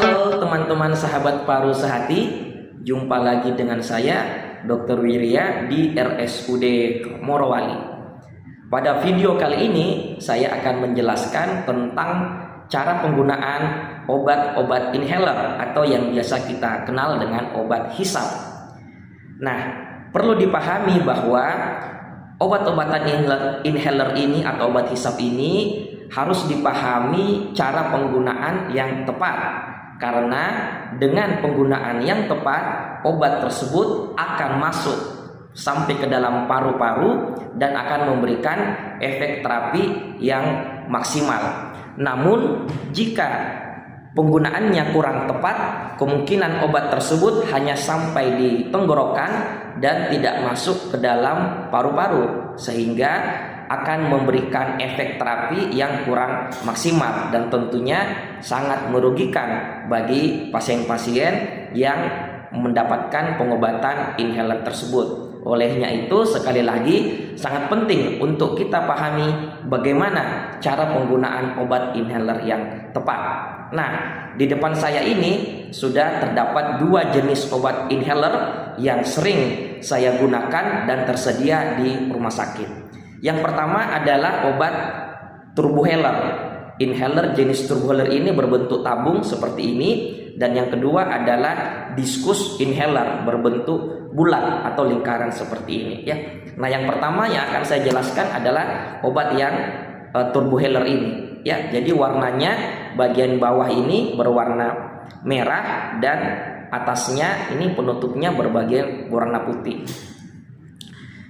Halo teman-teman sahabat paru sehati, jumpa lagi dengan saya Dr. Wirya di RSUD Morowali. Pada video kali ini saya akan menjelaskan tentang cara penggunaan obat-obat inhaler atau yang biasa kita kenal dengan obat hisap. Nah, perlu dipahami bahwa obat-obatan inhaler ini atau obat hisap ini harus dipahami cara penggunaan yang tepat, karena dengan penggunaan yang tepat obat tersebut akan masuk sampai ke dalam paru-paru dan akan memberikan efek terapi yang maksimal. Namun jika penggunaannya kurang tepat, kemungkinan obat tersebut hanya sampai di tenggorokan dan tidak masuk ke dalam paru-paru, sehingga akan memberikan efek terapi yang kurang maksimal dan tentunya sangat merugikan bagi pasien-pasien yang mendapatkan pengobatan inhaler tersebut. Olehnya itu, sekali lagi sangat penting untuk kita pahami bagaimana cara penggunaan obat inhaler yang tepat. Nah, di depan saya ini sudah terdapat dua jenis obat inhaler yang sering saya gunakan dan tersedia di rumah sakit. Yang pertama adalah obat turbohaler. Inhaler jenis turbohaler ini berbentuk tabung seperti ini, dan yang kedua adalah diskus inhaler berbentuk bulat atau lingkaran seperti ini ya. Nah, yang pertama yang akan saya jelaskan adalah obat yang turbohaler ini ya. Jadi warnanya bagian bawah ini berwarna merah dan atasnya ini penutupnya berbagai warna putih.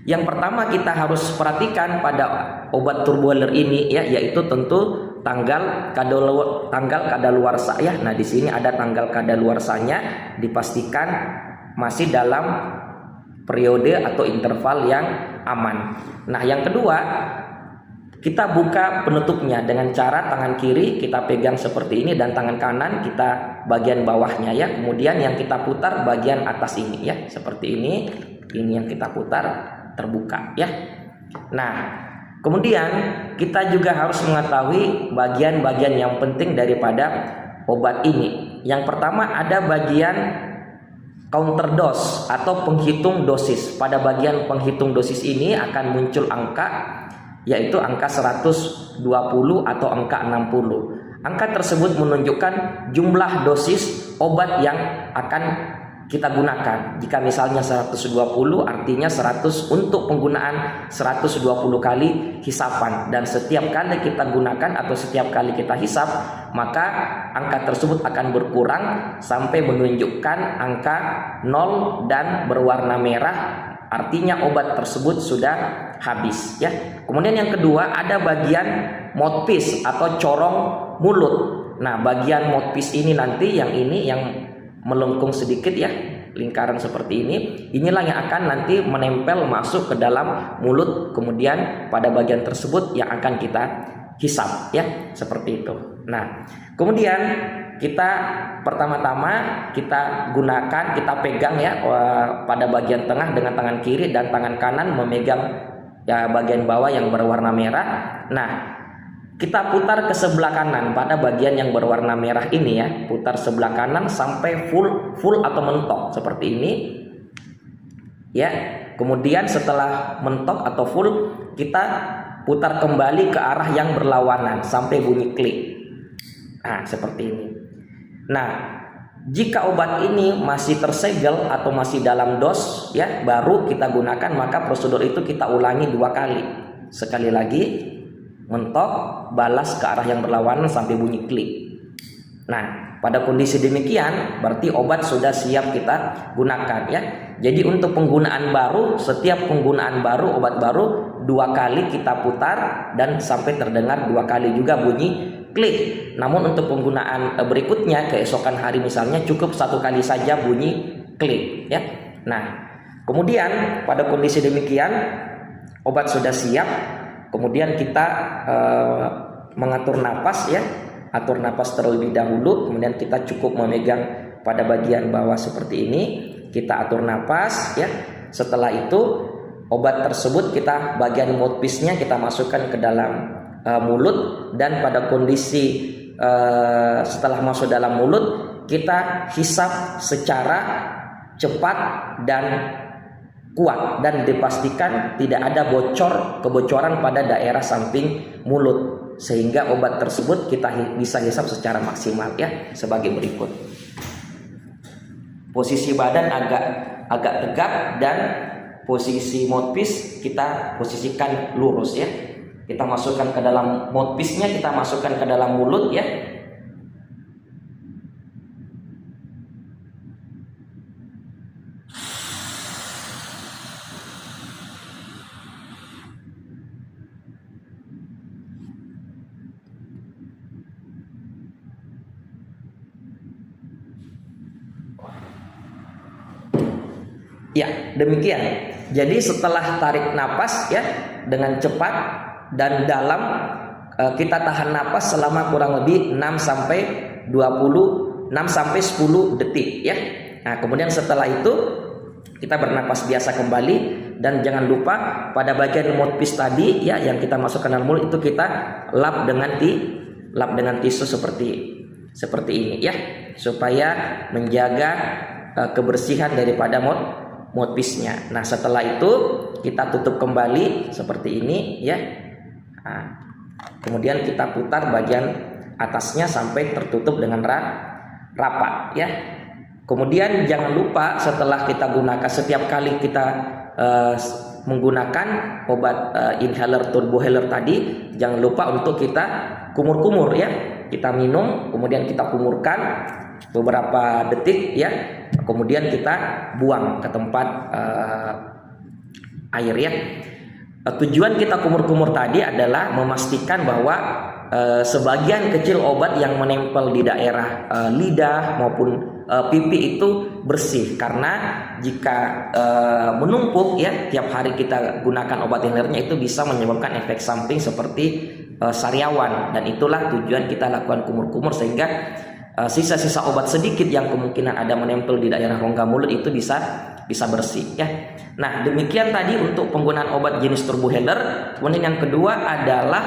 Yang pertama kita harus perhatikan pada obat turbohaler ini ya, yaitu tentu tanggal kadaluarsa ya. Nah, di sini ada tanggal kadaluarsanya, dipastikan masih dalam periode atau interval yang aman. Nah, yang kedua, kita buka penutupnya dengan cara tangan kiri kita pegang seperti ini dan tangan kanan kita bagian bawahnya ya. Kemudian yang kita putar bagian atas ini ya, seperti ini. Ini yang kita putar terbuka ya. Nah, kemudian kita juga harus mengetahui bagian-bagian yang penting daripada obat ini. Yang pertama ada bagian counter dose atau penghitung dosis. Pada bagian penghitung dosis ini akan muncul angka, yaitu angka 120 atau angka 60. Angka tersebut menunjukkan jumlah dosis obat yang akan kita gunakan. Jika misalnya 120 artinya 100 untuk penggunaan 120 kali hisapan, dan setiap kali kita gunakan atau setiap kali kita hisap maka angka tersebut akan berkurang sampai menunjukkan angka 0 dan berwarna merah, artinya obat tersebut sudah habis ya. Kemudian yang kedua ada bagian mouthpiece atau corong mulut. Nah, bagian mouthpiece ini nanti yang melengkung sedikit ya, lingkaran seperti ini, inilah yang akan nanti menempel masuk ke dalam mulut, kemudian pada bagian tersebut yang akan kita hisap ya, seperti itu. Nah, kemudian kita pertama-tama kita gunakan, kita pegang ya pada bagian tengah dengan tangan kiri, dan tangan kanan memegang ya bagian bawah yang berwarna merah. Nah, kita putar ke sebelah kanan pada bagian yang berwarna merah ini ya, putar sebelah kanan sampai full atau mentok seperti ini ya. Kemudian setelah mentok atau full, kita putar kembali ke arah yang berlawanan sampai bunyi klik. Nah, seperti ini. Nah, jika obat ini masih tersegel atau masih dalam dos ya, baru kita gunakan, maka prosedur itu kita ulangi 2 kali. Sekali lagi mentok, balas ke arah yang berlawanan sampai bunyi klik. Nah, pada kondisi demikian berarti obat sudah siap kita gunakan ya. Jadi untuk penggunaan baru, setiap penggunaan baru obat baru 2 kali kita putar dan sampai terdengar 2 kali juga bunyi klik. Namun untuk penggunaan berikutnya keesokan hari misalnya cukup 1 kali saja bunyi klik ya. Nah, kemudian pada kondisi demikian obat sudah siap. Kemudian kita mengatur napas ya, atur napas terlebih dahulu. Kemudian kita cukup memegang pada bagian bawah seperti ini, kita atur napas ya. Setelah itu obat tersebut kita bagian mouthpiece-nya kita masukkan ke dalam mulut, dan pada kondisi setelah masuk dalam mulut kita hisap secara cepat dan kuat, dan dipastikan tidak ada kebocoran pada daerah samping mulut, sehingga obat tersebut kita bisa hisap secara maksimal ya, sebagai berikut. Posisi badan agak tegak, dan posisi mouthpiece kita posisikan lurus ya. Kita masukkan ke dalam mouthpiece-nya, kita masukkan ke dalam mulut ya. Ya, demikian. Jadi setelah tarik napas ya dengan cepat dan dalam, kita tahan napas selama kurang lebih 6 sampai 10 detik ya. Nah, kemudian setelah itu kita bernapas biasa kembali, dan jangan lupa pada bagian mouthpiece tadi ya yang kita masukkan dalam mulut itu kita lap dengan tisu seperti ini ya, supaya menjaga kebersihan daripada mouthpiece-nya. Nah, setelah itu kita tutup kembali seperti ini ya. Nah, kemudian kita putar bagian atasnya sampai tertutup dengan rapat ya. Kemudian jangan lupa setelah kita gunakan, setiap kali kita menggunakan obat inhaler turbohaler tadi, jangan lupa untuk kita kumur-kumur ya. Kita minum, kemudian kita kumurkan beberapa detik ya, kemudian kita buang ke tempat air ya. Tujuan kita kumur-kumur tadi adalah memastikan bahwa sebagian kecil obat yang menempel di daerah lidah maupun pipi itu bersih, karena jika menumpuk ya tiap hari kita gunakan obat inhalernya, itu bisa menyebabkan efek samping seperti sariawan, dan itulah tujuan kita lakukan kumur-kumur, sehingga sisa-sisa obat sedikit yang kemungkinan ada menempel di daerah rongga mulut itu bisa bersih ya. Nah, demikian tadi untuk penggunaan obat jenis turbohaler. Kemudian yang kedua adalah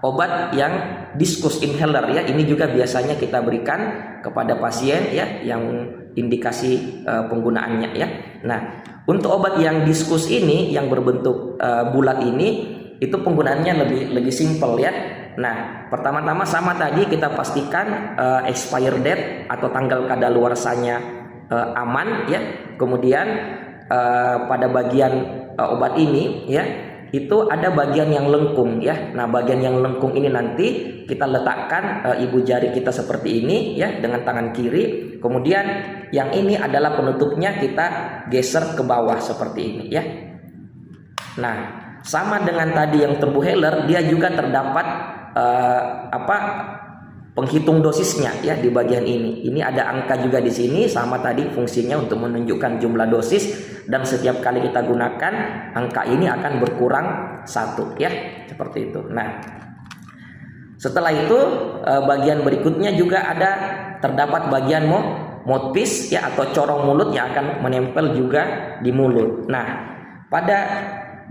obat yang diskus inhaler ya. Ini juga biasanya kita berikan kepada pasien ya yang indikasi penggunaannya ya. Nah, untuk obat yang diskus ini yang berbentuk bulat ini, itu penggunaannya lebih simple ya. Nah, pertama-tama sama tadi kita pastikan expired date atau tanggal kadaluarsanya aman ya. Kemudian pada bagian obat ini ya, itu ada bagian yang lengkung ya. Nah, bagian yang lengkung ini nanti kita letakkan ibu jari kita seperti ini ya dengan tangan kiri. Kemudian yang ini adalah penutupnya, kita geser ke bawah seperti ini ya. Nah, sama dengan tadi yang turbohaler, dia juga terdapat penghitung dosisnya ya di bagian ini. Ini ada angka juga di sini, sama tadi fungsinya untuk menunjukkan jumlah dosis, dan setiap kali kita gunakan angka ini akan berkurang 1 ya, seperti itu. Nah, setelah itu bagian berikutnya juga terdapat bagian mouthpiece ya, atau corong mulut yang akan menempel juga di mulut. Nah, pada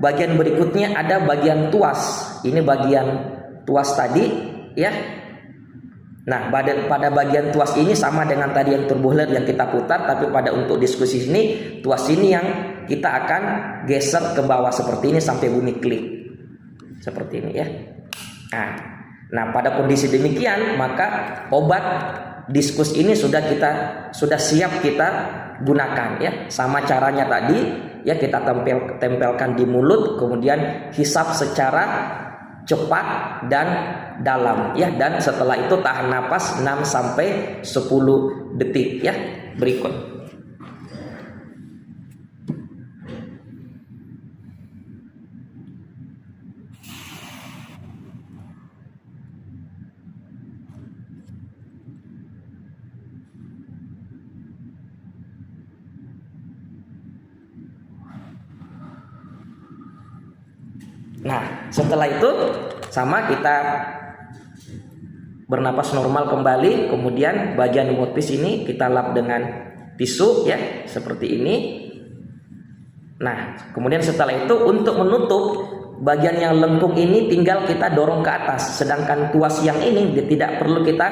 bagian berikutnya ada bagian tuas. Ini bagian tuas tadi ya. Nah, pada bagian tuas ini sama dengan tadi yang turbohaler yang kita putar, tapi pada untuk diskusi ini, tuas ini yang kita akan geser ke bawah seperti ini sampai bunyi klik. Seperti ini ya. Nah, pada kondisi demikian maka obat diskus ini sudah siap kita gunakan ya. Sama caranya tadi ya, kita tempelkan di mulut, kemudian hisap secara cepat dan dalam ya, dan setelah itu tahan napas 6 sampai 10 detik ya. Berikut. Nah, setelah itu sama kita bernapas normal kembali, kemudian bagian mouthpiece ini kita lap dengan tisu ya, seperti ini. Nah, kemudian setelah itu untuk menutup bagian yang lengkung ini tinggal kita dorong ke atas, sedangkan tuas yang ini tidak perlu kita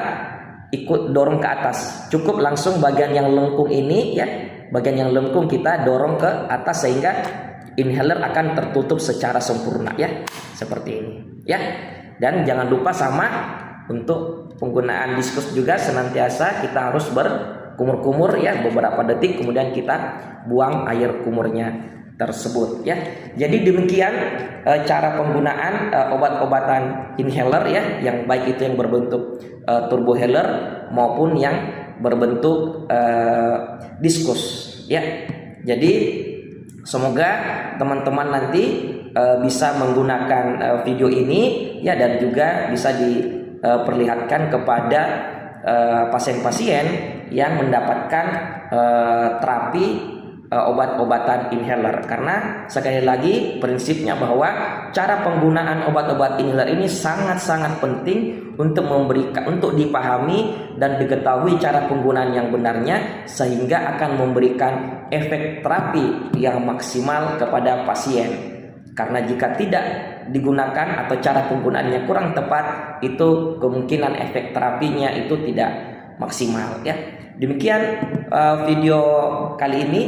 ikut dorong ke atas, cukup langsung bagian yang lengkung ini ya, bagian yang lengkung kita dorong ke atas sehingga inhaler akan tertutup secara sempurna ya, seperti ini ya. Dan jangan lupa sama untuk penggunaan diskus juga, senantiasa kita harus berkumur-kumur ya beberapa detik, kemudian kita buang air kumurnya tersebut ya. Jadi demikian cara penggunaan obat-obatan inhaler ya, yang baik itu yang berbentuk turbohaler maupun yang berbentuk diskus ya. Jadi semoga teman-teman nanti bisa menggunakan video ini ya, dan juga bisa diperlihatkan kepada pasien-pasien yang mendapatkan terapi obat-obatan inhaler. Karena sekali lagi prinsipnya bahwa cara penggunaan obat-obat inhaler ini sangat-sangat penting untuk dipahami dan diketahui cara penggunaan yang benarnya, sehingga akan memberikan efek terapi yang maksimal kepada pasien. Karena jika tidak digunakan atau cara penggunaannya kurang tepat, itu kemungkinan efek terapinya itu tidak maksimal ya. Demikian video kali ini,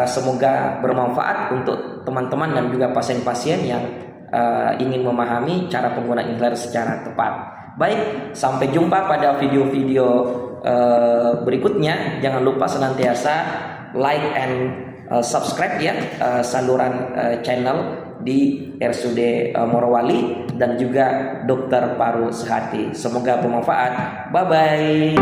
semoga bermanfaat untuk teman-teman dan juga pasien-pasien yang ingin memahami cara penggunaan inhaler secara tepat. Baik, sampai jumpa pada video-video berikutnya. Jangan lupa senantiasa like and subscribe ya saluran channel di RSUD Morowali dan juga Dokter Paru Sehati. Semoga bermanfaat. Bye bye.